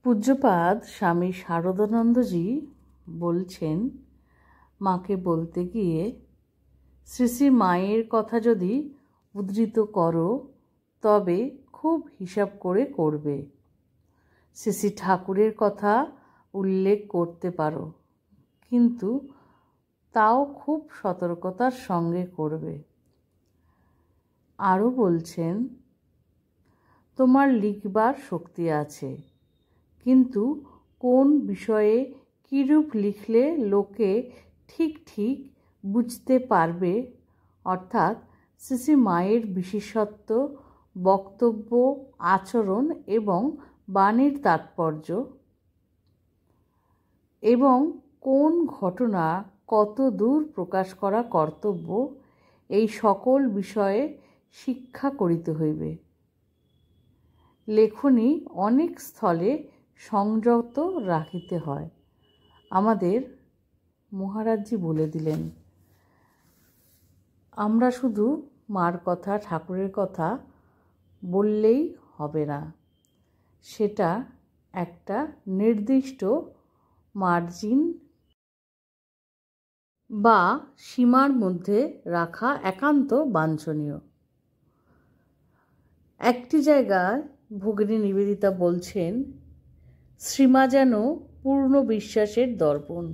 পূজ্যপাদ স্বামী শারদানন্দজি বলছেন, মাকে বলতে গিয়ে, শ্রী শ্রী মায়ের কথা যদি উদ্ধৃত করো তবে খুব হিসাব করে করবে। শ্রী শ্রী ঠাকুরের কথা উল্লেখ করতে পারো, কিন্তু তাও খুব সতর্কতার সঙ্গে করবে। আরও বলছেন, তোমার লিখবার শক্তি আছে, কিন্তু কোন বিষয়ে কীরূপ লিখলে লোকে ঠিক ঠিক বুঝতে পারবে, অর্থাৎ শ্রী শ্রী মায়ের বিশেষত্ব, বক্তব্য, আচরণ এবং বাণীর তাৎপর্য, এবং কোন ঘটনা কত দূর প্রকাশ করা কর্তব্য, এই সকল বিষয়ে শিক্ষা করিতে হইবে। লেখনী অনেক স্থলে সংযত রাখিতে হয়। আমাদের মহারাজজি বলে দিলেন, আমরা শুধু মার কথা, ঠাকুরের কথা বললেই হবে না, সেটা একটা নির্দিষ্ট মার্জিন বা সীমার মধ্যে রাখা একান্ত বাঞ্ছনীয়। একটি জায়গায় ভগিনী নিবেদিতা বলছেন, শ্রীমা যেন পূর্ণ বিশ্বাসের দর্পণ।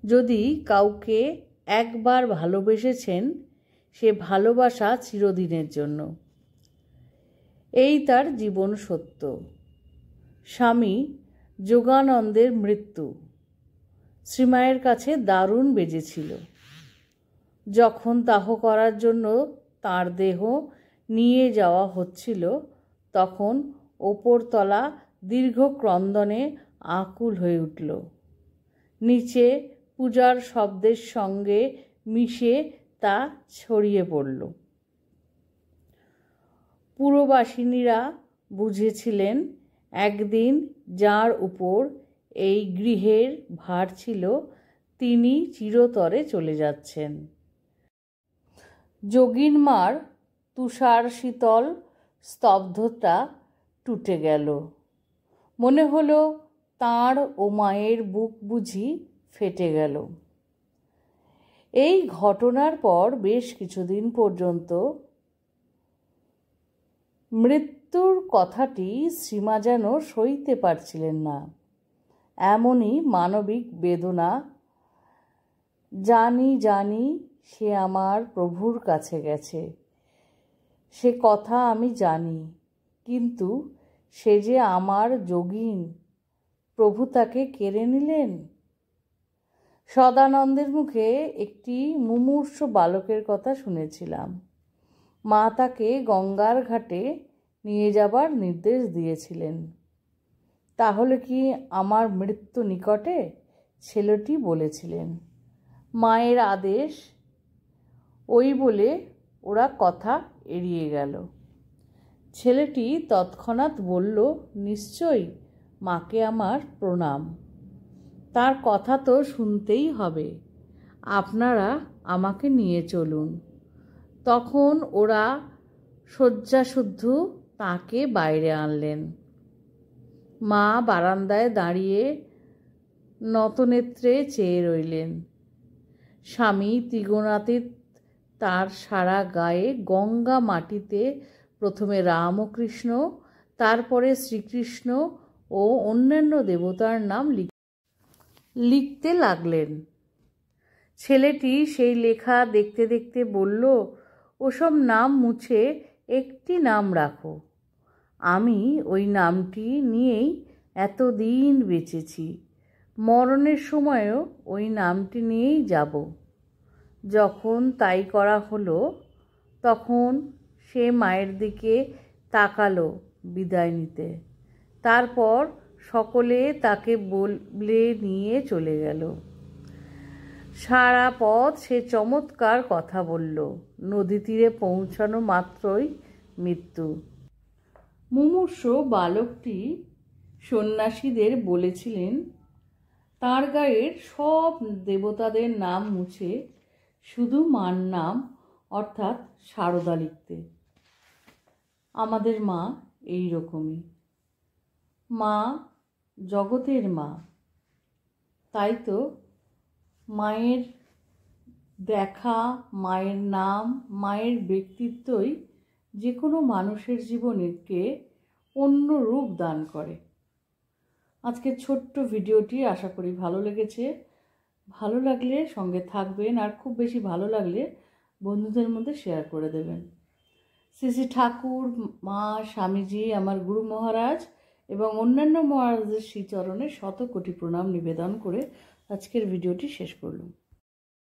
যদি কাউকে একবার ভালোবেসেছেন, সে ভালোবাসা চিরদিনের জন্য। এই তার জীবন সত্য। স্বামী যোগানন্দের মৃত্যু শ্রীমায়ের কাছে দারুণ বেজেছিল। যখন দাহ করার জন্য তাঁর দেহ নিয়ে যাওয়া হচ্ছিল, তখন ওপরতলা দীর্ঘ ক্রন্দনে আকুল হয়ে উঠল। নিচে পূজার শব্দের সঙ্গে মিশে তা ছড়িয়ে পড়ল। পুরবাসিনীরা বুঝেছিলেন, একদিন যার উপর এই গৃহের ভার ছিল, তিনি চিরতরে চলে যাচ্ছেন। যোগীনমার তুষার শীতল স্তব্ধতা টুটে গেল। মনে হলো তাঁর ও মায়ের বুক বুঝি ফেটে গেল। এই ঘটনার পর বেশ কিছুদিন পর্যন্ত মৃত্যুর কথাটি শ্রীমা যেন সইতে পারছিলেন না। এমনই মানবিক বেদনা। জানি সে আমার প্রভুর কাছে গেছে, সে কথা আমি জানি, কিন্তু সে যে আমার যোগীন, প্রভু তাকে কেড়ে নিলেন। সদানন্দের মুখে একটি মুমূর্ষ বালকের কথা শুনেছিলাম। মা তাকে গঙ্গার ঘাটে নিয়ে যাবার নির্দেশ দিয়েছিলেন। তাহলে কি আমার মৃত্যু নিকটে? ছেলেটি বলেছিলেন। মায়ের আদেশ, ওই বলে ওরা কথা এড়িয়ে গেল। ছেলেটি তৎক্ষণাৎ বলল, নিশ্চয়ই, মাকে আমার প্রণাম। তার কথা তো শুনতেই হবে, আপনারা আমাকে নিয়ে চলুন। তখন ওরা শয্যাশুদ্ধ তাকে বাইরে আনলেন। মা বারান্দায় দাঁড়িয়ে নতনেত্রে চেয়ে রইলেন। স্বামী ত্রিগুণাতীত তার সারা গায়ে গঙ্গা মাটিতে প্রথমে রাম ও কৃষ্ণ, তারপরে শ্রীকৃষ্ণ ও অন্যান্য দেবতার নাম লিখতে লাগলেন। ছেলেটি সেই লেখা দেখতে দেখতে বলল, ওসব নাম মুছে একটি নাম রাখো। আমি ওই নামটি নিয়েই এতদিন বেঁচেছি, মরণের সময়ও ওই নামটি নিয়েই যাব। যখন তাই করা হলো, তখন সে মায়ের দিকে তাকালো বিদায় নিতে। তারপর সকলে তাকে বলে নিয়ে চলে গেল। সারা পথ সে চমৎকার কথা বলল। নদী তীরে পৌঁছানো মাত্রই মৃত্যু। মুমূর্ষ বালকটি সন্ন্যাসীদের বলেছিলেন তাঁর গায়ের সব দেবতাদের নাম মুছে শুধু মার নাম অর্থাৎ সারদা লিখতে। আমাদের মা এই রকমই। মা জগতের মা। তাই তো মায়ের দেখা, মায়ের নাম, মায়ের ব্যক্তিত্বই যে কোনো মানুষের জীবনকে অন্য রূপ দান করে। আজকের ছোট্ট ভিডিওটি আশা করি ভালো লেগেছে। ভালো লাগলে সঙ্গে থাকবেন, আর খুব বেশি ভালো লাগলে বন্ধুদের মধ্যে শেয়ার করে দেবেন। শ্রী শ্রী ঠাকুর, মা, স্বামীজি, আমার গুরু মহারাজ এবং অন্যান্য মহারাজদের শ্রীচরণে শত কোটি প্রণাম নিবেদন করে আজকের ভিডিওটি শেষ করলাম।